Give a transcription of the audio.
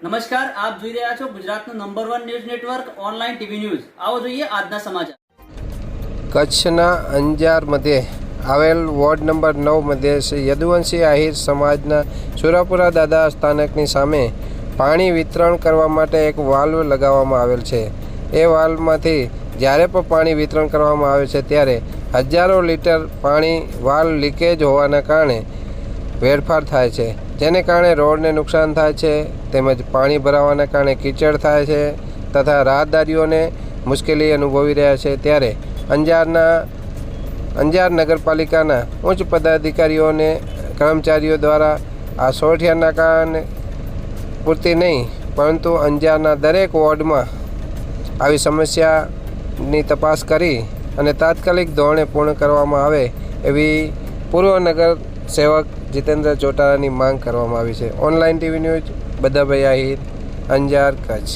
નમસ્કાર, આપ જોઈ રહ્યા છો ગુજરાતનું number 1 news network online TV news. આવો જોઈએ આજના સમાચાર। કચ્છના અંજાર મધ્યે આવેલ વોર્ડ નંબર 9 મધ્યે શ્રી યદુવંશી આહિર સમાજના સુરાપુરા દાદા સ્થાનકની સામે પાણી વિતરણ કરવા માટે એક વાલ્વ લગાવવામાં આવેલ છે। એ વાલ્વમાંથી જ્યારે પણ પાણી વિતરણ કરવામાં આવે છે ત્યારે હજારો લીટર પાણી વાલ્વ લીકેજ હોવાના કારણે વેડફાટ થાય છે, જેને કારણે રોડને નુકસાન થાય છે, તેમજ પાણી ભરાવાના કારણે કીચડ થાય છે તથા રાહદારીઓને મુશ્કેલી અનુભવી રહ્યા છે। ત્યારે અંજાર નગરપાલિકાના ઉચ્ચ પદાધિકારીઓને કર્મચારીઓ દ્વારા આ સોરઠિયાના કારણે પૂરતી નહીં પરંતુ અંજારના દરેક વોર્ડમાં આવી સમસ્યાની તપાસ કરી અને તાત્કાલિક ધોરણે પૂર્ણ કરવામાં આવે એવી પૂર્વ નગર સેવક જીતેન્દ્ર ચોટાલાની માંગ કરવામાં આવી છે। Online TV news Badhabhai Ahir, Anjar, Kutch.